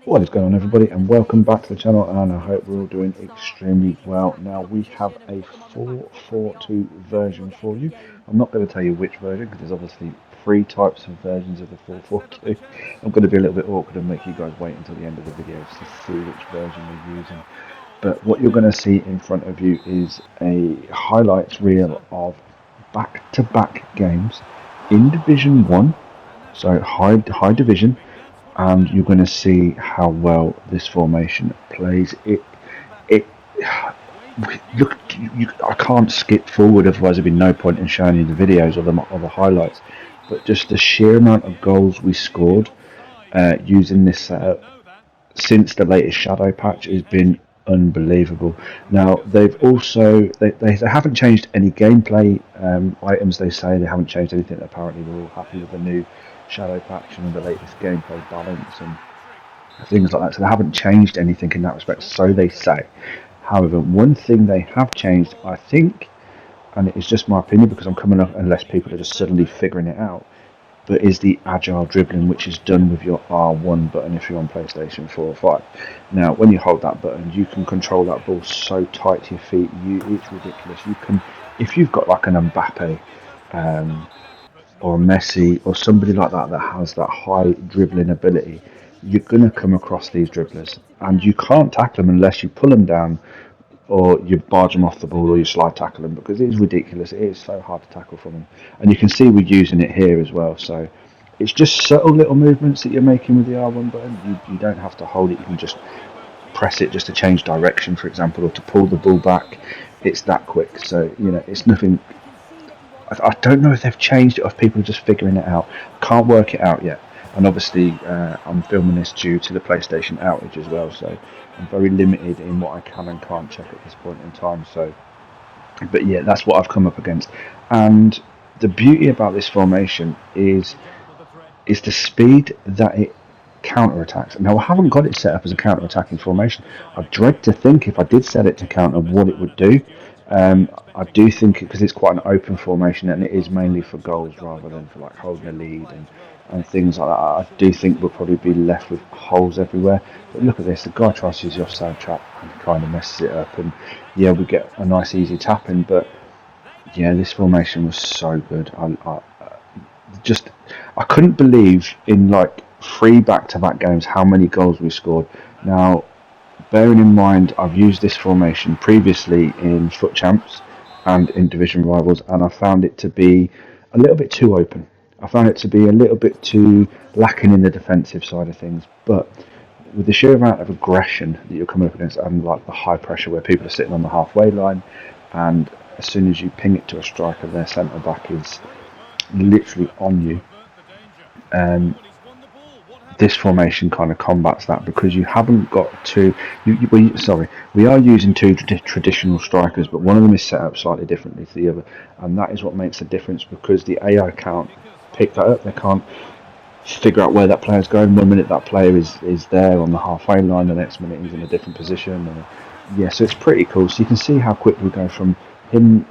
What is going on, everybody, and welcome back to the channel, and I hope we're all doing extremely well. Now, we have a 442 version for you. I'm not going to tell you which version, because there's obviously three types of versions of the 442. I'm going to be a little bit awkward and make you guys wait until the end of the video to see which version we're using. But what you're going to see in front of you is a highlights reel of back-to-back games in Division 1, so high division, and you're going to see how well this formation plays. It look, I can't skip forward, otherwise there'd be no point in showing you the videos or the highlights. But just the sheer amount of goals we scored using this setup since the latest shadow patch has been unbelievable. Now they've also they haven't changed any gameplay items. They say they haven't changed anything. Apparently they're all happy with the new shadow patch and the latest gameplay balance and things like that. So they haven't changed anything in that respect. So they say. However, one thing they have changed, I think, and it's just my opinion because I'm coming up unless people are just suddenly figuring it out, but is the agile dribbling, which is done with your R1 button if you're on PlayStation 4 or 5. Now, when you hold that button, you can control that ball so tight to your feet, it's ridiculous. You can, if you've got like an Mbappe or a Messi or somebody like that that has that high dribbling ability, you're going to come across these dribblers, and you can't tackle them unless you pull them down or you barge them off the ball or you slide tackle them, because it is ridiculous. It is so hard to tackle from them. And you can see we're using it here as well. So it's just subtle little movements that you're making with the R1 button. You don't have to hold it. You can just press it just to change direction, for example, or to pull the ball back. It's that quick. So, it's nothing. I don't know if they've changed it or if people are just figuring it out. Can't work it out yet. And obviously, I'm filming this due to the PlayStation outage as well, so I'm very limited in what I can and can't check at this point in time. So, but yeah, that's what I've come up against. And the beauty about this formation is the speed that it counter-attacks. Now, I haven't got it set up as a counter-attacking formation. I dread to think if I did set it to counter what it would do. I do think, because it's quite an open formation and it is mainly for goals rather than for like holding a lead and things like that, I do think we'll probably be left with holes everywhere. But look at this, the guy tries to use the offside trap and kind of messes it up, and yeah, we get a nice easy tap in. But yeah, this formation was so good. I couldn't believe in like three back-to-back games how many goals we scored. Now, bearing in mind I've used this formation previously in Foot Champs and in Division Rivals, and I found it to be a little bit too open. I found it to be a little bit too lacking in the defensive side of things. But with the sheer amount of aggression that you're coming up against, and like the high pressure where people are sitting on the halfway line, and as soon as you ping it to a striker, their centre back is literally on you. This formation kind of combats that, because you haven't got two. We are using two traditional strikers, but one of them is set up slightly differently to the other, and that is what makes the difference, because the AI can't pick that up. They can't figure out where that player's going. One minute that player is there on the halfway line, the next minute he's in a different position. And yeah, so it's pretty cool. So you can see how quick we go from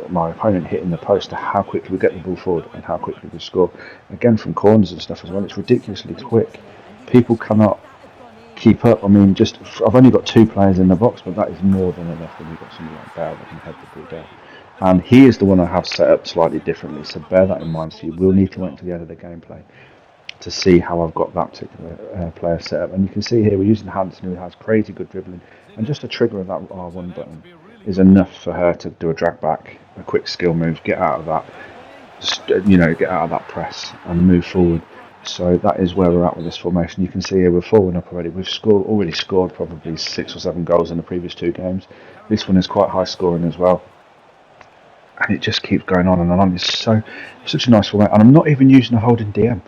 my opponent hitting the post to how quickly we get the ball forward and how quickly we score. Again, from corners and stuff as well, it's ridiculously quick. People cannot keep up. I mean, I've only got two players in the box, but that is more than enough when you've got somebody like Bale that can head the ball down. And he is the one I have set up slightly differently, so bear that in mind. So you will need to wait until the end of the gameplay to see how I've got that particular player set up. And you can see here we're using Hansen, who has crazy good dribbling, and just a trigger of that R1 button is enough for her to do a drag back, a quick skill move, get out of that, get out of that press and move forward. So that is where we're at with this formation. You can see here we're 4-1 up already. We've already scored probably 6 or 7 goals in the previous 2 games. This one is quite high scoring as well, and it just keeps going on and on. It's such a nice format, and I'm not even using a holding DM.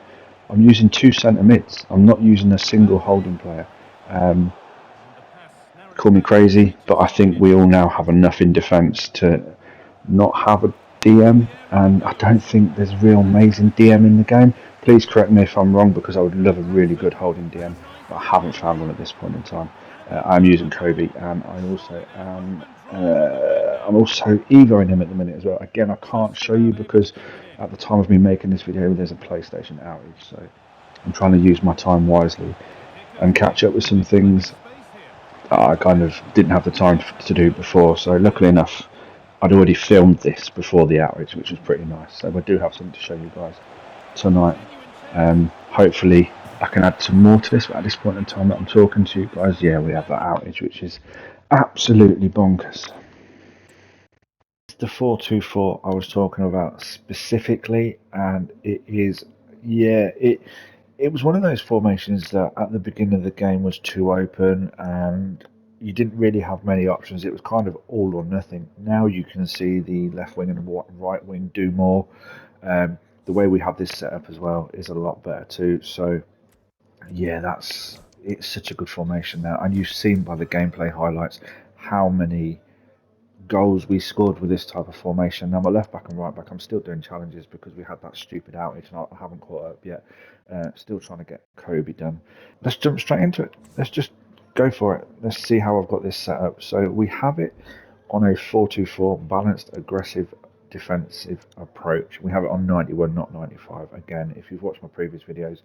I'm using 2 centre mids. I'm not using a single holding player. Call me crazy, but I think we all now have enough in defence to not have a DM, and I don't think there's a real amazing DM in the game. Please correct me if I'm wrong, because I would love a really good holding DM, but I haven't found one at this point in time. I'm using Kobe, and I'm also evoing him at the minute as well. Again, I can't show you because at the time of me making this video there's a PlayStation outage, so I'm trying to use my time wisely. and catch up with some things I kind of didn't have the time to do before. So luckily enough, I'd already filmed this before the outage, which was pretty nice. So we do have something to show you guys tonight. Hopefully I can add some more to this, but at this point in time that I'm talking to you guys, yeah, we have that outage, which is absolutely bonkers. The 4-2-4 I was talking about specifically, and it is, yeah, it was one of those formations that at the beginning of the game was too open and you didn't really have many options. It was kind of all or nothing. Now you can see the left wing and right wing do more. The way we have this set up as well is a lot better too. So yeah, it's such a good formation now, and you've seen by the gameplay highlights how many goals we scored with this type of formation. Now my left back and right back, I'm still doing challenges because we had that stupid outage and I haven't caught up yet. Still trying to get Kobe done. Let's jump straight into it. Let's just go for it. Let's see how I've got this set up. So we have it on a 4-2-4 balanced, aggressive, defensive approach. We have it on 91, not 95. Again, if you've watched my previous videos,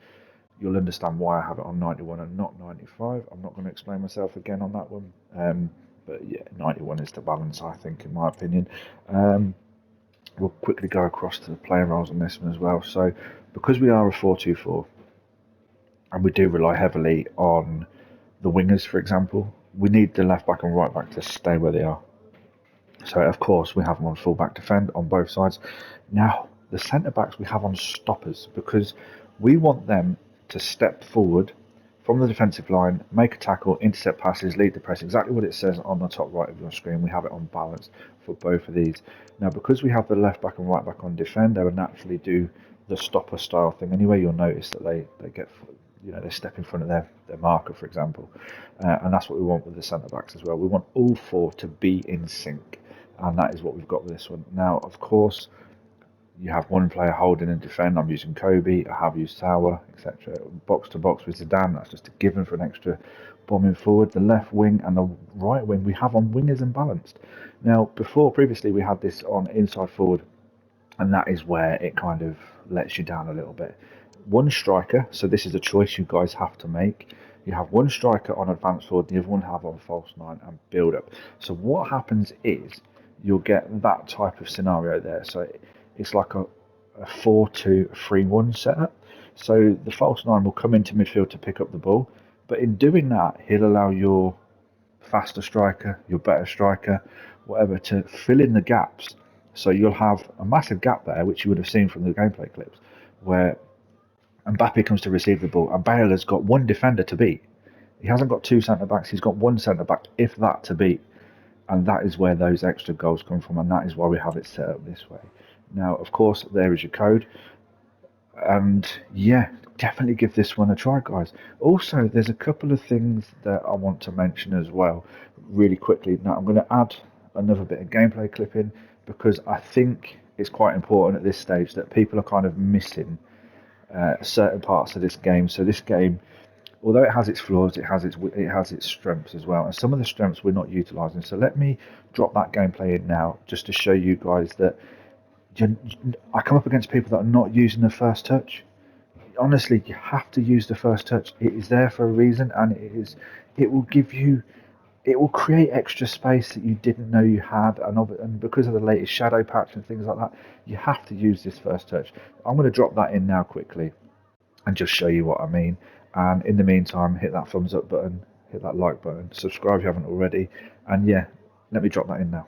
you'll understand why I have it on 91 and not 95. I'm not going to explain myself again on that one. But yeah, 91 is the balance, I think, in my opinion. We'll quickly go across to the player roles on this one as well. So because we are a 4-2-4, and we do rely heavily on the wingers, for example, we need the left back and right back to stay where they are. So of course we have them on full back defend on both sides. Now the centre backs we have on stoppers because we want them to step forward from the defensive line, make a tackle, intercept passes, lead the press, exactly what it says on the top right of your screen. We have it on balance for both of these. Now because we have the left back and right back on defend, they will naturally do the stopper style thing anyway. You'll notice that they get, they step in front of their marker, for example, and that's what we want with the centre backs as well. We want all four to be in sync, and that is what we've got with this one. Now of course you have one player holding and defend. I'm using Kobe, I have used Tower, etc. Box to box with Zidane, that's just a given for an extra bombing forward. The left wing and the right wing we have on wingers and balanced. Now previously we had this on inside forward, and that is where it kind of lets you down a little bit. One striker, so this is a choice you guys have to make. You have one striker on advanced forward, the other one have on false nine and build up. So what happens is you'll get that type of scenario there. So it's like a 4-2-3-1 setup. So the false nine will come into midfield to pick up the ball, but in doing that, he'll allow your faster striker, your better striker, whatever, to fill in the gaps. So you'll have a massive gap there, which you would have seen from the gameplay clips, where Mbappe comes to receive the ball, and Bale has got one defender to beat. He hasn't got two centre backs; he's got one centre back, if that, to beat. And that is where those extra goals come from, and that is why we have it set up this way. Now, of course, there is your code, and yeah, definitely give this one a try, guys. Also, there's a couple of things that I want to mention as well, really quickly. Now, I'm going to add another bit of gameplay clip in because I think it's quite important at this stage that people are kind of missing certain parts of this game. So this game, although it has its flaws, it has its strengths as well, and some of the strengths we're not utilising. So let me drop that gameplay in now, just to show you guys that I come up against people that are not using the first touch. Honestly, you have to use the first touch. It is there for a reason, and it will create extra space that you didn't know you had, and because of the latest shadow patch and things like that, you have to use this first touch. I'm going to drop that in now quickly and just show you what I mean. And in the meantime, hit that thumbs up button, hit that like button, subscribe if you haven't already, and yeah, let me drop that in now.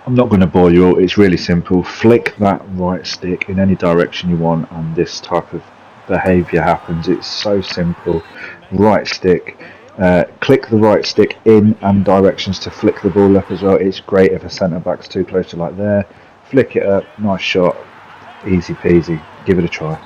I'm not going to bore you all, it's really simple. Flick that right stick in any direction you want and this type of behaviour happens. It's so simple. Right stick, click the right stick in and directions to flick the ball up as well. It's great if a centre back's too close to like there. Flick it up, nice shot, easy peasy, give it a try.